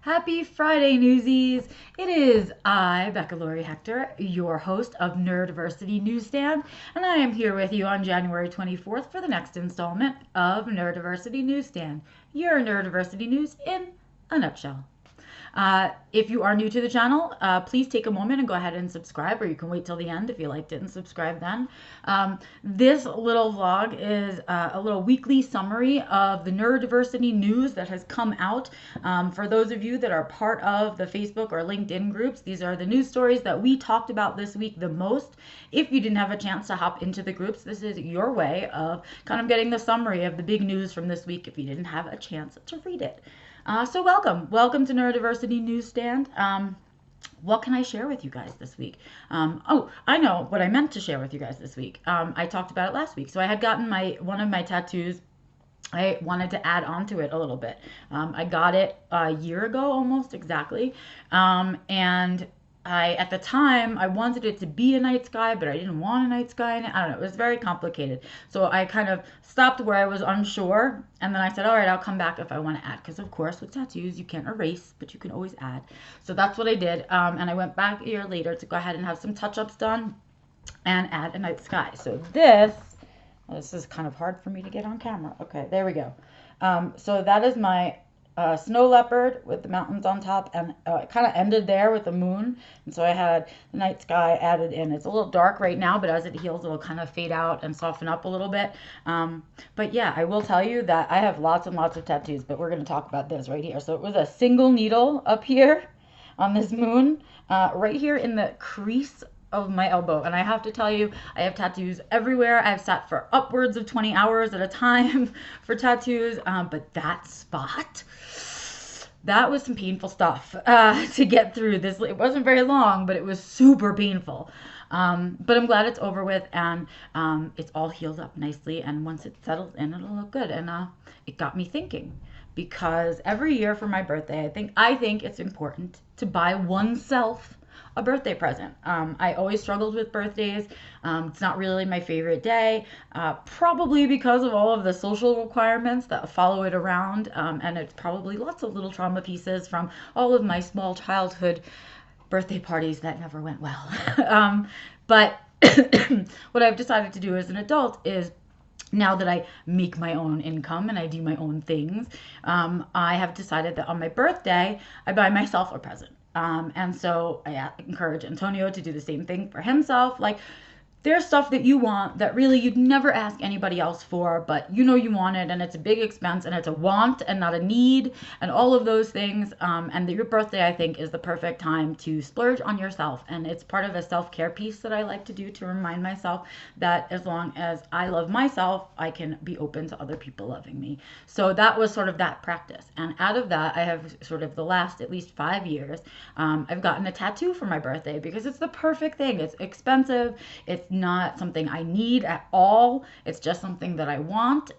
Happy Friday, newsies! It is I, Becca Lori Hector, your host of Neurodiversity Newsstand, and I am here with you on January 24th for the next installment of Neurodiversity Newsstand, your neurodiversity news in a nutshell. If you are new to the channel, please take a moment and go ahead and subscribe, or you can wait till the end if you liked it and subscribe then. This little vlog is a little weekly summary of the neurodiversity news that has come out. For those of you that are part of the Facebook or LinkedIn groups, these are the news stories that we talked about this week the most. If you didn't have a chance to hop into the groups, this is your way of kind of getting the summary of the big news from this week if you didn't have a chance to read it. So welcome to Neurodiversity Newsstand. What can I share with you guys this week? Oh, I know what I meant to share with you guys this week. I talked about it last week. So I had gotten one of my tattoos. I wanted to add on to it a little bit. I got it a year ago, almost exactly. And at the time, I wanted it to be a night sky, but I didn't want a night sky. And I don't know, it was very complicated. So I kind of stopped where I was unsure. And then I said, all right, I'll come back if I want to add. Because of course, with tattoos, you can't erase, but you can always add. So that's what I did. And I went back a year later to go ahead and have some touch-ups done and add a night sky. So this is kind of hard for me to get on camera. Okay, there we go. So that is my snow leopard with the mountains on top, and it kind of ended there with the moon, and so I had the night sky added in. It's a little dark right now, but as it heals, it'll kind of fade out and soften up a little bit. But yeah, I will tell you that I have lots and lots of tattoos, but we're going to talk about this right here. So it was a single needle up here on this moon, right here in the crease of my elbow. And I have to tell you, I have tattoos everywhere. I've sat for upwards of 20 hours at a time for tattoos, but that spot, that was some painful stuff to get through. It wasn't very long, but it was super painful. But I'm glad it's over with, and it's all healed up nicely, and once it settles in, it'll look good. And it got me thinking, because every year for my birthday, I think it's important to buy oneself a birthday present. I always struggled with birthdays. It's not really my favorite day, probably because of all of the social requirements that follow it around, and it's probably lots of little trauma pieces from all of my small childhood birthday parties that never went well. But what I've decided to do as an adult is, now that I make my own income and I do my own things, I have decided that on my birthday, I buy myself a present. And so I encourage Antonio to do the same thing for himself. Like, there's stuff that you want that really you'd never ask anybody else for, but you know you want it, and it's a big expense, and it's a want and not a need, and all of those things. And your birthday, I think, is the perfect time to splurge on yourself. And it's part of a self-care piece that I like to do to remind myself that as long as I love myself, I can be open to other people loving me. So that was sort of that practice. And out of that, I have sort of the last at least 5 years, I've gotten a tattoo for my birthday because it's the perfect thing. It's expensive. It's not something I need at all. It's just something that I want.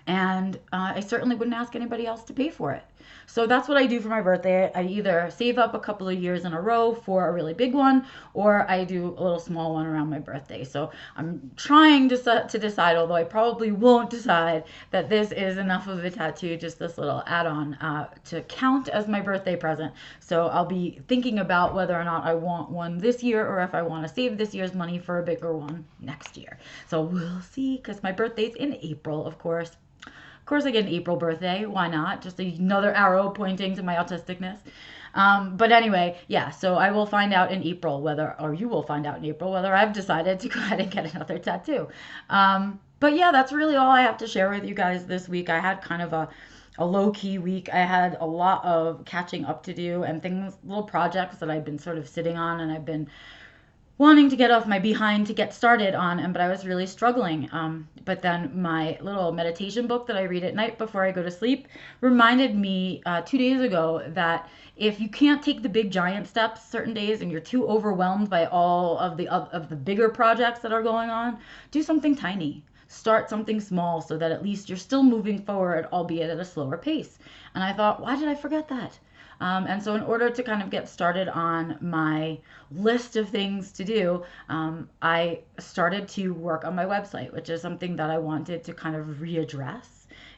And I certainly wouldn't ask anybody else to pay for it. So that's what I do for my birthday. I either save up a couple of years in a row for a really big one, or I do a little small one around my birthday. So I'm trying to decide, although I probably won't decide, that this is enough of a tattoo, just this little add-on, to count as my birthday present. So I'll be thinking about whether or not I want one this year, or if I want to save this year's money for a bigger one next year. So we'll see, because my birthday's in April, of course. Of course, I get an April birthday. Why not? Just another arrow pointing to my autisticness. But anyway, yeah, so I will find out in April or you will find out in April whether I've decided to go ahead and get another tattoo. But yeah, that's really all I have to share with you guys this week. I had kind of a low-key week. I had a lot of catching up to do and little projects that I've been sort of sitting on, and I've been wanting to get off my behind to get started on, but I was really struggling. But then my little meditation book that I read at night before I go to sleep reminded me 2 days ago that if you can't take the big giant steps certain days and you're too overwhelmed by all of the bigger projects that are going on, do something tiny. Start something small so that at least you're still moving forward, albeit at a slower pace. And I thought, why did I forget that? And so in order to kind of get started on my list of things to do, I started to work on my website, which is something that I wanted to kind of readdress.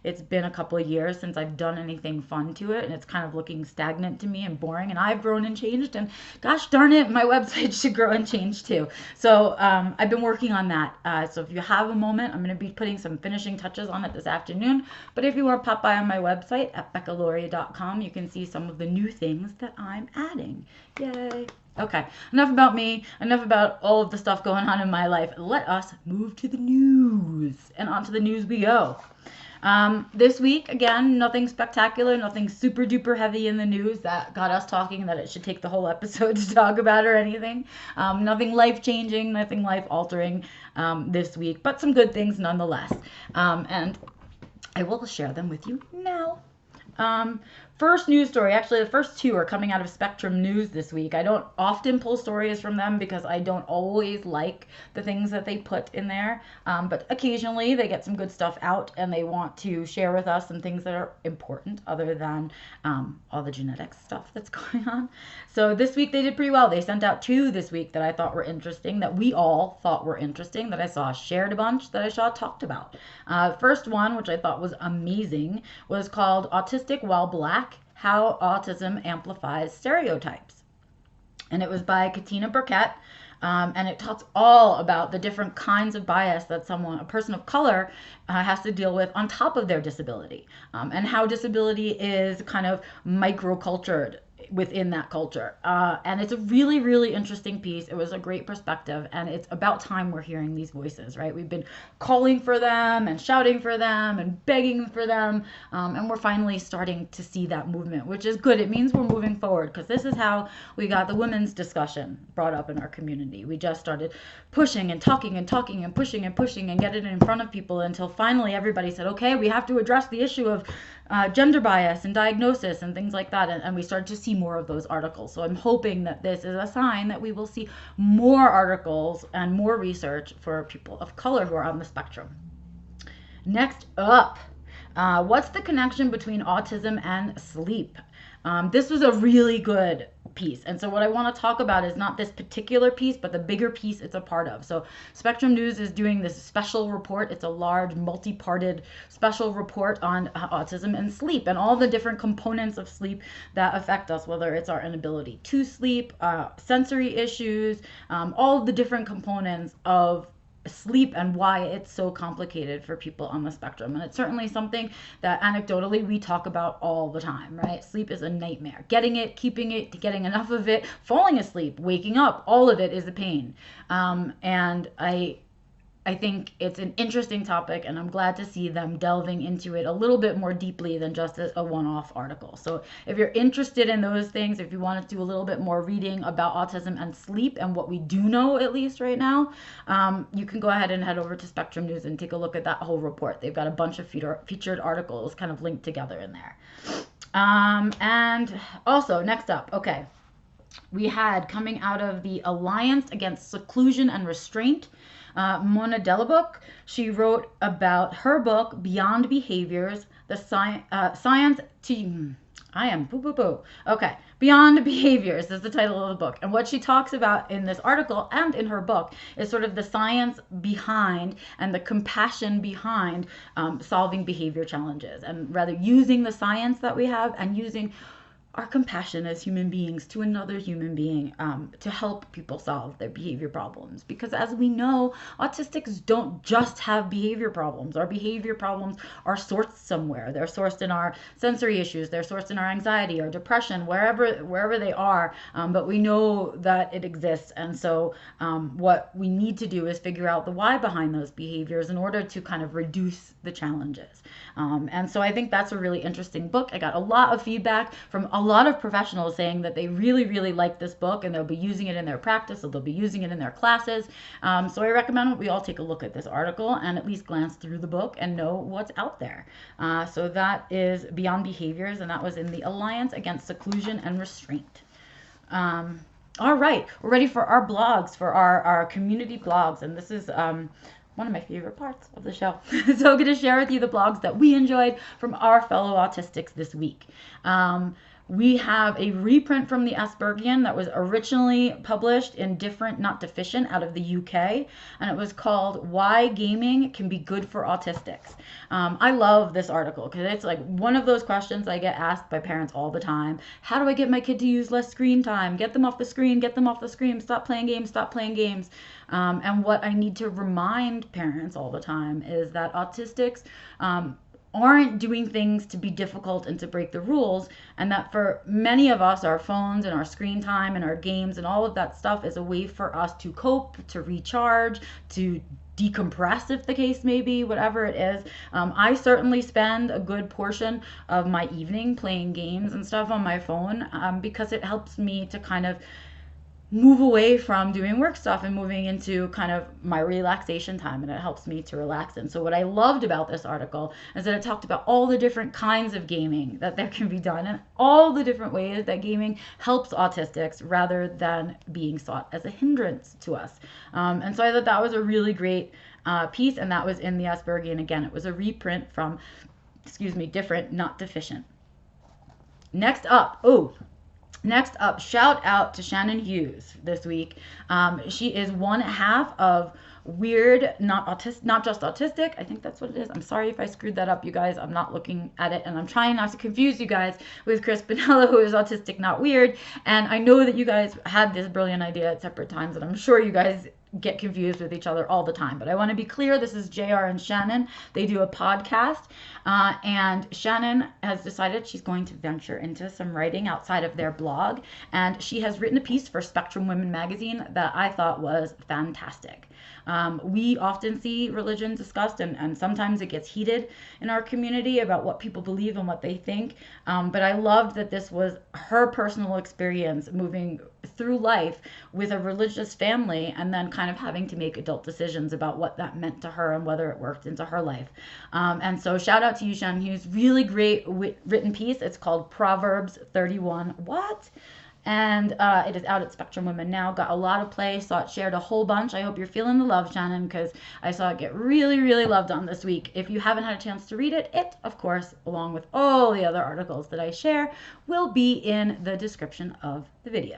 it's been a couple of years since I've done anything fun to it, and it's kind of looking stagnant to me and boring, and I've grown and changed, and gosh darn it, my website should grow and change too. So I've been working on that. So if you have a moment, I'm going to be putting some finishing touches on it this afternoon. But if you want to pop by on my website at beccaloria.com, you can see some of the new things that I'm adding. Yay! Okay, enough about me, enough about all of the stuff going on in my life. Let us move to the news, and onto the news we go. This week, again, nothing spectacular, nothing super duper heavy in the news that got us talking that it should take the whole episode to talk about or anything. Nothing life-changing, nothing life-altering this week, but some good things nonetheless. And I will share them with you now. First news story, actually the first two are coming out of Spectrum News this week. I don't often pull stories from them because I don't always like the things that they put in there, but occasionally they get some good stuff out and they want to share with us some things that are important other than all the genetics stuff that's going on. So this week they did pretty well. They sent out two this week that I thought were interesting, that we all thought were interesting, that I saw shared a bunch, that I saw talked about. First one, which I thought was amazing, was called Autistic While Black: How Autism Amplifies Stereotypes. And it was by Katina Burkett. And it talks all about the different kinds of bias that a person of color, has to deal with on top of their disability, and how disability is kind of microcultured within that culture. And it's a really, really interesting piece. It was a great perspective, and it's about time we're hearing these voices, right? We've been calling for them and shouting for them and begging for them, and we're finally starting to see that movement, which is good. It means we're moving forward, because this is how we got the women's discussion brought up in our community. We just started pushing and talking and talking and pushing and pushing and getting it in front of people until finally everybody said, okay, we have to address the issue of gender bias and diagnosis and things like that, and we started to see more of those articles. So I'm hoping that this is a sign that we will see more articles and more research for people of color who are on the spectrum. Next up, what's the connection between autism and sleep? This was a really good piece. And so what I want to talk about is not this particular piece, but the bigger piece it's a part of. So Spectrum News is doing this special report. It's a large multi-parted special report on autism and sleep and all the different components of sleep that affect us, whether it's our inability to sleep, sensory issues, all the different components of sleep and why it's so complicated for people on the spectrum. And it's certainly something that anecdotally we talk about all the time, right? Sleep is a nightmare. Getting it, keeping it, getting enough of it, falling asleep, waking up, all of it is a pain. And I think it's an interesting topic, and I'm glad to see them delving into it a little bit more deeply than just a one-off article. So if you're interested in those things, if you want to do a little bit more reading about autism and sleep and what we do know, at least right now, you can go ahead and head over to Spectrum News and take a look at that whole report. They've got a bunch of featured articles kind of linked together in there. And also, next up, okay, we had, coming out of the Alliance Against Seclusion and Restraint, Mona Delabouc. She wrote about her book, Beyond Behaviors, the Science to... I am boo-boo-boo. Okay, Beyond Behaviors is the title of the book. And what she talks about in this article and in her book is sort of the science behind and the compassion behind solving behavior challenges, and rather using the science that we have and using our compassion as human beings to another human being to help people solve their behavior problems. Because as we know, autistics don't just have behavior problems. Our behavior problems are sourced somewhere. They're sourced in our sensory issues. They're sourced in our anxiety or depression, wherever they are. But we know that it exists. And so what we need to do is figure out the why behind those behaviors in order to kind of reduce the challenges. And so I think that's a really interesting book. I got a lot of feedback from a lot of professionals saying that they really, really like this book and they'll be using it in their practice, or they'll be using it in their classes. So I recommend that we all take a look at this article and at least glance through the book and know what's out there. So that is Beyond Behaviors, and that was in the Alliance Against Seclusion and Restraint. All right, we're ready for our blogs, for our community blogs, and this is one of my favorite parts of the show. So I'm going to share with you the blogs that we enjoyed from our fellow autistics this week. We have a reprint from the Aspergian that was originally published in Different Not Deficient out of the UK, and it was called Why Gaming Can Be Good for Autistics. I love this article because it's like one of those questions I get asked by parents all the time. How do I get my kid to use less screen time? Get them off the screen, get them off the screen, stop playing games, stop playing games. And what I need to remind parents all the time is that autistics aren't doing things to be difficult and to break the rules, and that for many of us, our phones and our screen time and our games and all of that stuff is a way for us to cope, to recharge, to decompress, if the case may be, whatever it is. I certainly spend a good portion of my evening playing games and stuff on my phone, because it helps me to kind of move away from doing work stuff and moving into kind of my relaxation time, and it helps me to relax. And so what I loved about this article is that it talked about all the different kinds of gaming that there can be done and all the different ways that gaming helps autistics rather than being sought as a hindrance to us. And so I thought that was a really great piece, and that was in the Aspergian. Again, it was a reprint from, Different Not Deficient. Next up, shout out to Shannon Hughes this week. She is one half of Weird, Not Just Autistic. I think that's what it is. I'm sorry if I screwed that up, you guys. I'm not looking at it, and I'm trying not to confuse you guys with Chris Padilla, who is Autistic, Not Weird. And I know that you guys had this brilliant idea at separate times, and I'm sure you guys get confused with each other all the time. But I want to be clear, this is JR and Shannon. They do a podcast, and Shannon has decided she's going to venture into some writing outside of their blog, and she has written a piece for Spectrum Women magazine that I thought was fantastic. We often see religion discussed, and sometimes it gets heated in our community about what people believe and what they think. But I loved that this was her personal experience moving through life with a religious family and then kind of having to make adult decisions about what that meant to her and whether it worked into her life. And so shout out to you, Shannon Hughes. Really great written piece. It's called Proverbs 31. What? And it is out at Spectrum Women now. Got a lot of play. Saw it shared a whole bunch. I hope you're feeling the love, Shannon, because I saw it get really, really loved on this week. If you haven't had a chance to read it, of course, along with all the other articles that I share, will be in the description of the video.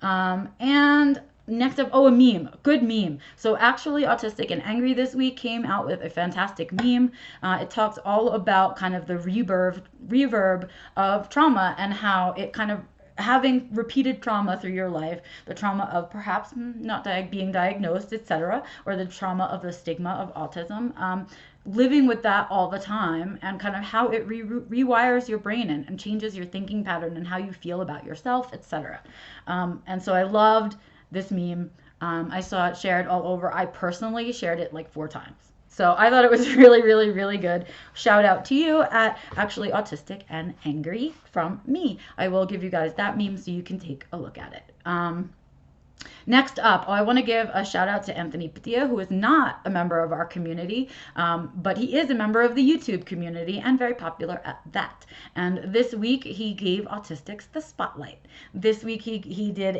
And next up, a meme. Good meme. So Actually Autistic and Angry this week came out with a fantastic meme. It talks all about kind of the reverb of trauma and how it kind of having repeated trauma through your life, the trauma of perhaps not being diagnosed, etc., or the trauma of the stigma of autism, living with that all the time, and kind of how it rewires your brain and changes your thinking pattern and how you feel about yourself, etc. And so I loved this meme. I saw it shared all over. I personally shared it like 4 times. So I thought it was really, really, really good. Shout out to you at Actually Autistic and Angry from me. I will give you guys that meme so you can take a look at it. Next up, I want to give a shout out to Anthony Padilla, who is not a member of our community, but he is a member of the YouTube community and very popular at that. And this week he gave Autistics the spotlight. This week he did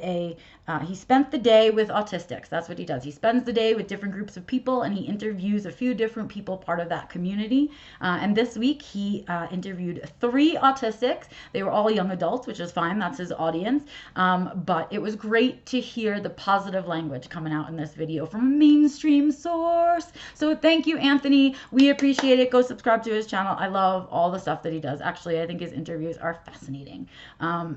he spent the day with Autistics. That's what he does. He spends the day with different groups of people and he interviews a few different people part of that community. And this week he interviewed 3 Autistics. They were all young adults, which is fine. That's his audience. But it was great to hear the positive language coming out in this video from a mainstream source. So thank you, Anthony. We appreciate it. Go subscribe to his channel. I love all the stuff that he does. Actually, I think his interviews are fascinating.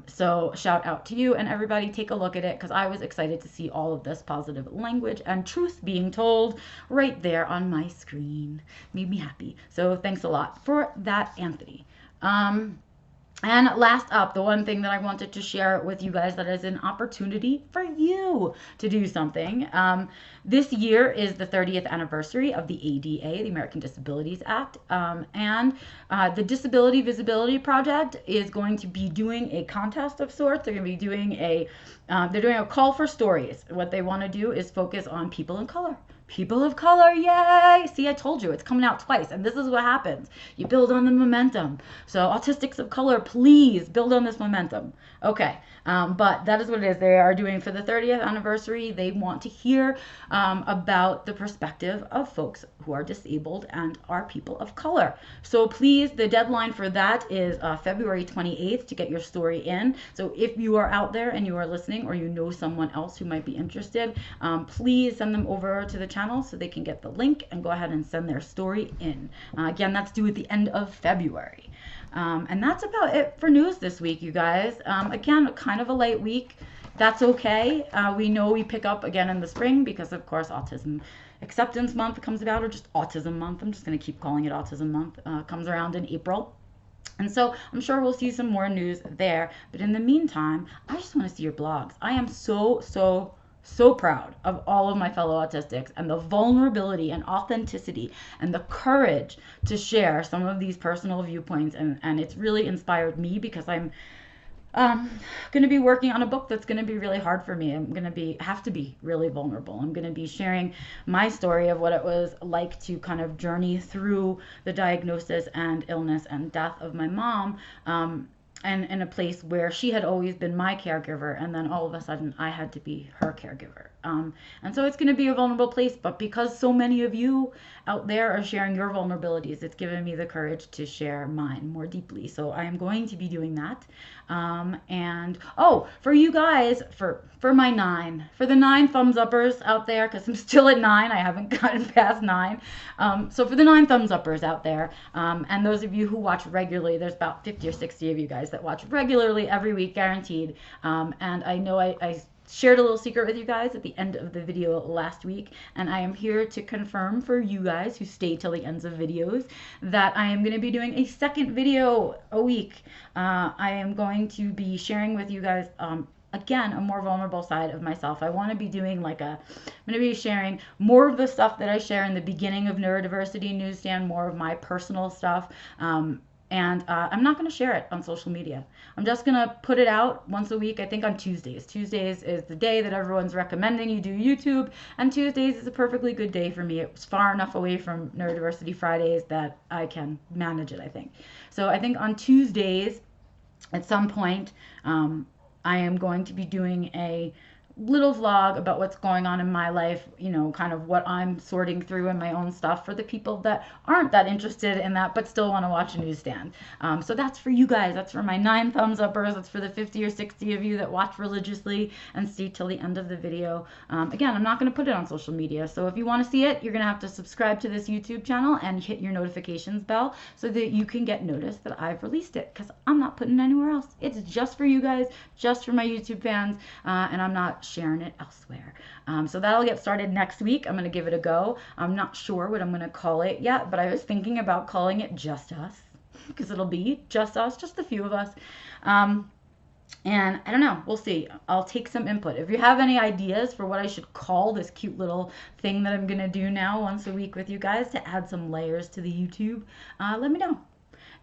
So shout out to you, and everybody take a look at it, because I was excited to see all of this positive language and truth being told right there on my screen. Made me happy. So thanks a lot for that, Anthony. And last up, the one thing that I wanted to share with you guys that is an opportunity for you to do something. This year is the 30th anniversary of the ADA, the American Disabilities Act, and the Disability Visability Project is going to be doing a contest of sorts. They're going to be doing they're doing a call for stories. What they want to do is focus on people of color. People of color, yay! See, I told you, it's coming out twice, and this is what happens. You build on the momentum. So autistics of color, please build on this momentum. Okay, but that is what it is. They are doing for the 30th anniversary. They want to hear about the perspective of folks who are disabled and are people of color. So please, the deadline for that is February 28th to get your story in. So if you are out there and you are listening, or you know someone else who might be interested, please send them over to the channel so they can get the link and go ahead and send their story in. Again, that's due at the end of February. And that's about it for news this week, you guys. Again, kind of a light week. That's okay. We know we pick up again in the spring because, of course, Autism Acceptance Month comes about, or just Autism Month. I'm just going to keep calling it Autism Month. Comes around in April. And so I'm sure we'll see some more news there. But in the meantime, I just want to see your blogs. I am so proud of all of my fellow autistics and the vulnerability and authenticity and the courage to share some of these personal viewpoints. And it's really inspired me because I'm going to be working on a book that's going to be really hard for me. I'm going to have to be really vulnerable. I'm going to be sharing my story of what it was like to kind of journey through the diagnosis and illness and death of my mom. And in a place where she had always been my caregiver, and then all of a sudden I had to be her caregiver. And so it's going to be a vulnerable place, but because so many of you out there are sharing your vulnerabilities, it's given me the courage to share mine more deeply. So I am going to be doing that. And for you guys, for the 9 thumbs uppers out there, because I'm still at 9, I haven't gotten past 9. So for the 9 thumbs uppers out there, and those of you who watch regularly, there's about 50 or 60 of you guys that watch regularly every week, guaranteed. And I know I shared a little secret with you guys at the end of the video last week, and I am here to confirm for you guys who stay till the ends of videos that I am going to be doing a second video a week. I am going to be sharing with you guys again, a more vulnerable side of myself. I want to be doing I'm going to be sharing more of the stuff that I share in the beginning of Neurodiversity Newsstand, more of my personal stuff. And I'm not going to share it on social media. I'm just going to put it out once a week, I think on Tuesdays. Tuesdays is the day that everyone's recommending you do YouTube, and Tuesdays is a perfectly good day for me. It's far enough away from Neurodiversity Fridays that I can manage it, I think. So I think on Tuesdays, at some point, I am going to be doing a little vlog about what's going on in my life, kind of what I'm sorting through in my own stuff for the people that aren't that interested in that but still want to watch a newsstand. So that's for you guys. That's for my 9 thumbs uppers. That's for the 50 or 60 of you that watch religiously and see till the end of the video. Again, I'm not going to put it on social media, so if you want to see it, you're going to have to subscribe to this YouTube channel and hit your notifications bell so that you can get notice that I've released it, because I'm not putting it anywhere else. It's just for you guys, just for my YouTube fans, and I'm not sharing it elsewhere. So that'll get started next week. I'm going to give it a go. I'm not sure what I'm going to call it yet, but I was thinking about calling it Just Us, because it'll be just us, just a few of us. And I don't know, we'll see. I'll take some input. If you have any ideas for what I should call this cute little thing that I'm going to do now once a week with you guys to add some layers to the YouTube, let me know.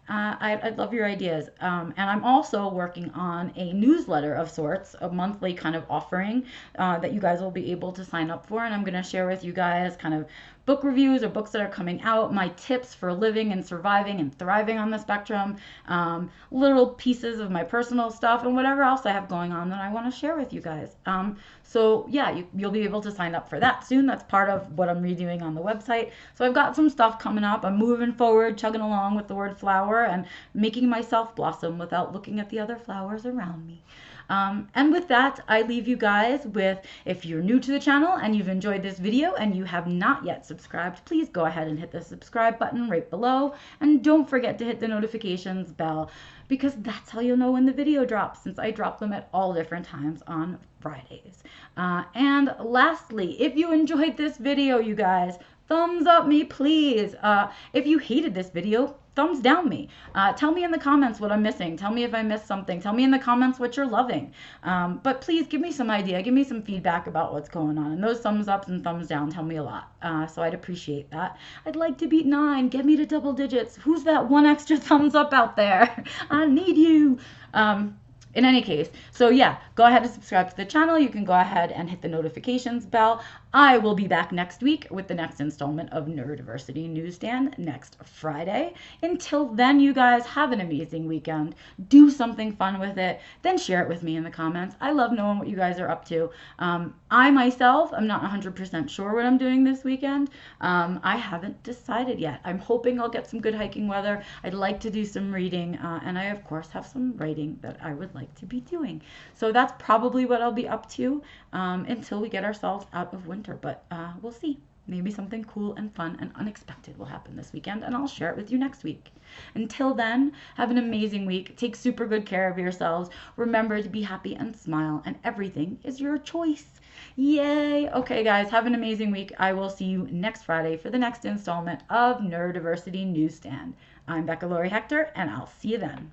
I'd love your ideas. And I'm also working on a newsletter of sorts, a monthly kind of offering that you guys will be able to sign up for. And I'm going to share with you guys kind of book reviews or books that are coming out, my tips for living and surviving and thriving on the spectrum, little pieces of my personal stuff, and whatever else I have going on that I want to share with you guys. So yeah, you'll be able to sign up for that soon. That's part of what I'm redoing on the website. So I've got some stuff coming up. I'm moving forward, chugging along with the word flower and making myself blossom without looking at the other flowers around me. And with that, I leave you guys with, if you're new to the channel and you've enjoyed this video and you have not yet subscribed, please go ahead and hit the subscribe button right below. And don't forget to hit the notifications bell, because that's how you'll know when the video drops, since I drop them at all different times on Fridays. And lastly, if you enjoyed this video, you guys, thumbs up me, please. If you hated this video, thumbs down me. Tell me in the comments what I'm missing. Tell me if I missed something. Tell me in the comments what you're loving. But please give me some idea. Give me some feedback about what's going on. And those thumbs ups and thumbs down tell me a lot. So I'd appreciate that. I'd like to beat 9. Get me to double digits. Who's that one extra thumbs up out there? I need you. In any case, so yeah, go ahead and subscribe to the channel. You can go ahead and hit the notifications bell. I will be back next week with the next installment of Neurodiversity Newsstand next Friday. Until then, you guys have an amazing weekend. Do something fun with it. Then share it with me in the comments. I love knowing what you guys are up to. I myself am not 100% sure what I'm doing this weekend. I haven't decided yet. I'm hoping I'll get some good hiking weather. I'd like to do some reading, and I, of course, have some writing that I would like to be doing. So that's probably what I'll be up to until we get ourselves out of winter. But we'll see. Maybe something cool and fun and unexpected will happen this weekend, and I'll share it with you next week. Until then, have an amazing week. Take super good care of yourselves. Remember to be happy and smile, and everything is your choice. Yay! Okay, guys, have an amazing week. I will see you next Friday for the next installment of Neurodiversity Newsstand. I'm Becca Lori Hector, and I'll see you then.